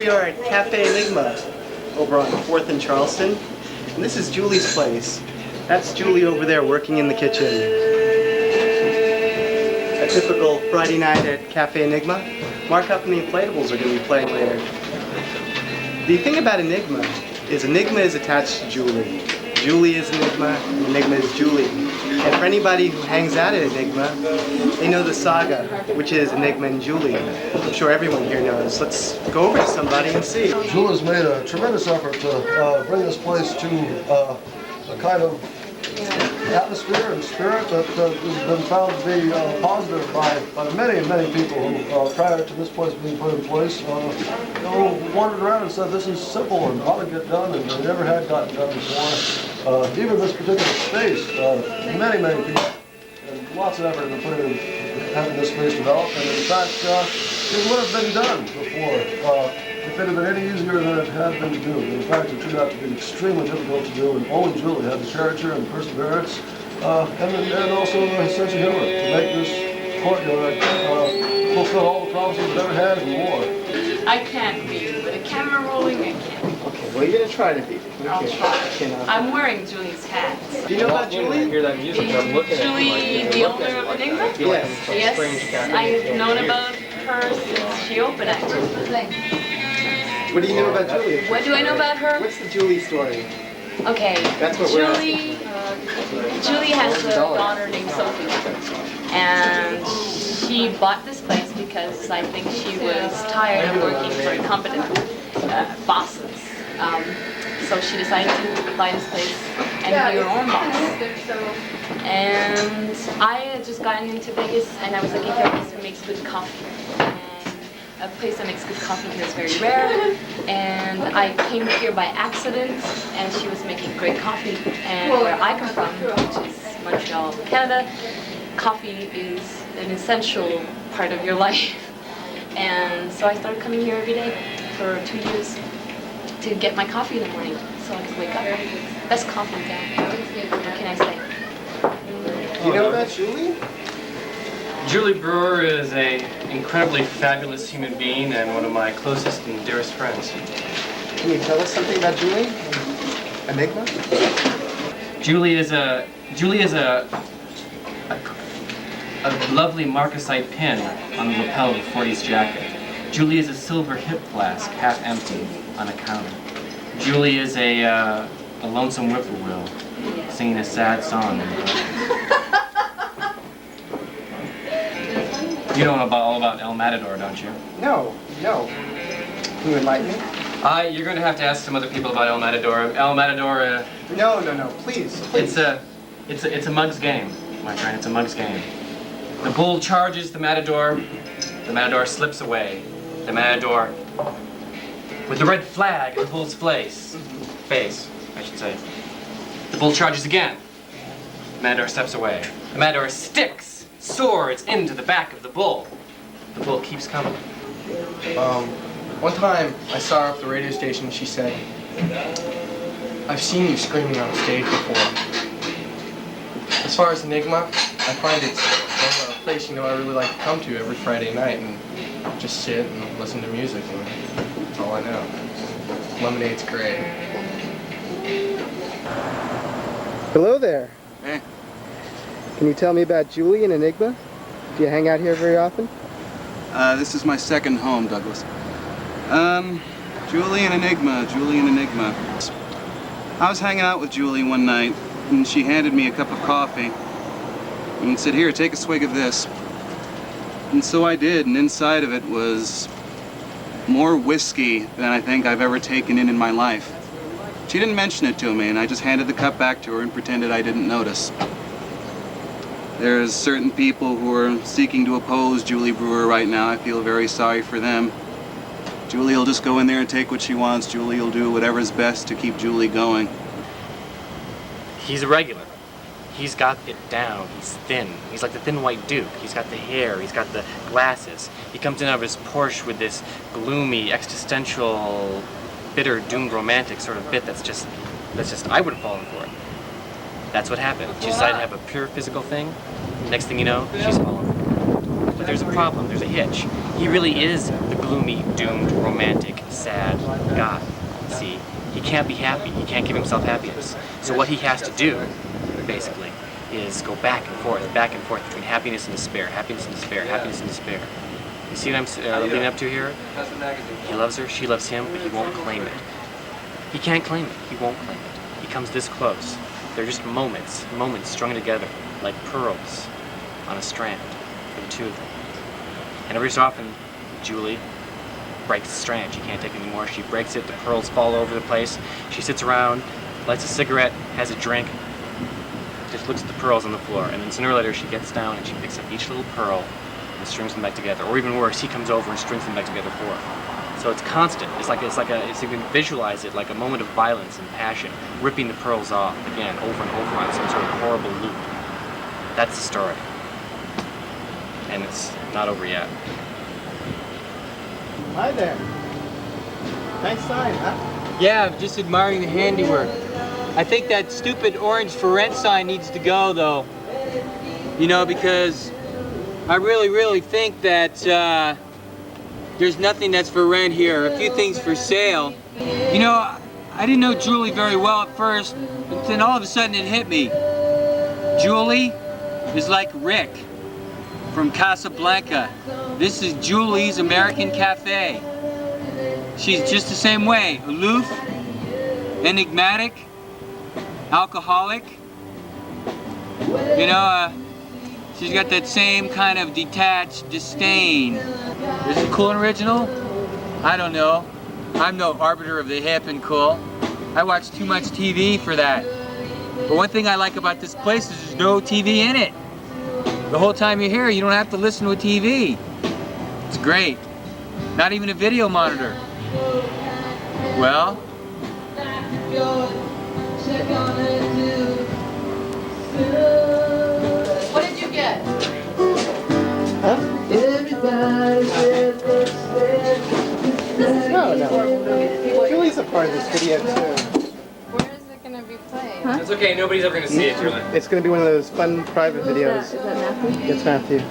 We are at Cafe Enigma over on 4th and Charleston, and this is Julie's place. That's Julie over there working in the kitchen. A typical Friday night at Cafe Enigma. Mark Up and the Inflatables are going to be playing later. The thing about Enigma is attached to Julie. Julie is Enigma, and Enigma is Julie. And for anybody who hangs out at Enigma, they know the saga, which is Enigma and Julie. I'm sure everyone here knows. Let's go over to somebody and see. Julie's made a tremendous effort to bring this place to a kind of atmosphere and spirit that has been found to be positive by many, many people who, prior to this place being put in place, wandered around and said this is simple and ought to get done, and they never had gotten done before. Even this particular space, many, many people, and lots of effort have been put in having this space developed, and in fact, it would have been done before. If it had been any easier than it had been to do. In fact, it turned out to be extremely difficult to do, and only Julie had the character and perseverance, and also a sense of humor to make this courtyard fulfill all the promises it ever had and more. I can't be. With a camera rolling, I can't. Okay, well, you're going to try to be. I'll try. I'm wearing Julie's hat. Do you know about Julie? Hear that music, I'm looking at Julie, the owner of Enigma? Yes. Yes, I've known about her since she opened, actually. What do you know about Julie? What do I know about her? What's the Julie story? Okay, That's what Julie has a daughter named Sophie, and she bought this place because I think she was tired of working for incompetent bosses. So she decided to buy this place and be her own boss. And I had just gotten into Vegas, and I was looking for a place that makes good coffee. A place that makes good coffee here is very rare, and I came here by accident, and she was making great coffee. And where I come from, which is Montreal, Canada, coffee is an essential part of your life. And so I started coming here every day for 2 years to get my coffee in the morning, so I could wake up. Best coffee in town. What can I say? Do you know about Julie? Julie Brewer is an incredibly fabulous human being and one of my closest and dearest friends. Can you tell us something about Julie? Enigma? Julie is a lovely marcasite pin on the lapel of a 40s jacket. Julie is a silver hip flask, half empty, on a counter. Julie is a lonesome whippoorwill singing a sad song. You know all about El Matador, don't you? No. Can you enlighten me? You're going to have to ask some other people about El Matador. El Matador. No. Please. It's a mug's game, my friend. It's a mug's game. The bull charges the matador. The matador slips away. The matador, with the red flag in the bull's face, I should say. The bull charges again. The matador steps away. The matador sticks swords into the back of the bull. The bull keeps coming. One time I saw her at the radio station and she said, "I've seen you screaming on stage before." As far as Enigma, I find it's a place I really like to come to every Friday night and just sit and listen to music, and that's all I know. Lemonade's great. Hello there. Hey. Can you tell me about Julie and Enigma? Do you hang out here very often? This is my second home, Douglas. Julie and Enigma. I was hanging out with Julie one night, and she handed me a cup of coffee and said, "Here, take a swig of this." And so I did, and inside of it was more whiskey than I think I've ever taken in my life. She didn't mention it to me, and I just handed the cup back to her and pretended I didn't notice. There's certain people who are seeking to oppose Julie Brewer right now. I feel very sorry for them. Julie will just go in there and take what she wants. Julie will do whatever's best to keep Julie going. He's a regular. He's got it down. He's thin. He's like the thin white duke. He's got the hair. He's got the glasses. He comes in out of his Porsche with this gloomy, existential, bitter, doomed romantic sort of bit that's just I would have fallen for it. That's what happened. She decided to have a pure physical thing. Next thing you know, she's fallen for it. But there's a problem. There's a hitch. He really is the glue gloomy, doomed, romantic, sad guy. See, he can't be happy. He can't give himself happiness. So what he has to do, basically, is go back and forth between happiness and despair, happiness and despair, happiness and despair. You see what I'm leading up to here? He loves her, she loves him, but he won't claim it. He can't claim it. He won't claim it. He comes this close. They're just moments strung together like pearls on a strand for the two of them. And every so often, Julie breaks the strand. She can't take it anymore. She breaks it. The pearls fall over the place. She sits around, lights a cigarette, has a drink, just looks at the pearls on the floor. And then sooner or later, she gets down and she picks up each little pearl and strings them back together. Or even worse, he comes over and strings them back together for her. So it's constant. It's you can visualize it like a moment of violence and passion, ripping the pearls off again, over and over on some sort of horrible loop. That's the story. And it's not over yet. Hi there. Nice sign, huh? Yeah, I'm just admiring the handiwork. I think that stupid orange for rent sign needs to go, though. You know, because I really think that there's nothing that's for rent here. A few things for sale. You know, I didn't know Julie very well at first, but then all of a sudden it hit me. Julie is like Rick from Casablanca. This is Julie's American Cafe. She's just the same way, aloof, enigmatic, alcoholic. You know, she's got that same kind of detached disdain. Is it cool and original? I don't know. I'm no arbiter of the hip and cool. I watch too much TV for that. But one thing I like about this place is there's no TV in it. The whole time you're here, you don't have to listen to a TV. It's great. Not even a video monitor. Well, what did you get? Huh? No. Julie's a part of this video too. Where is it going to be played? That's okay, nobody's ever gonna see it, Julie. It's going to be one of those fun private videos. Is that Matthew? It's Matthew.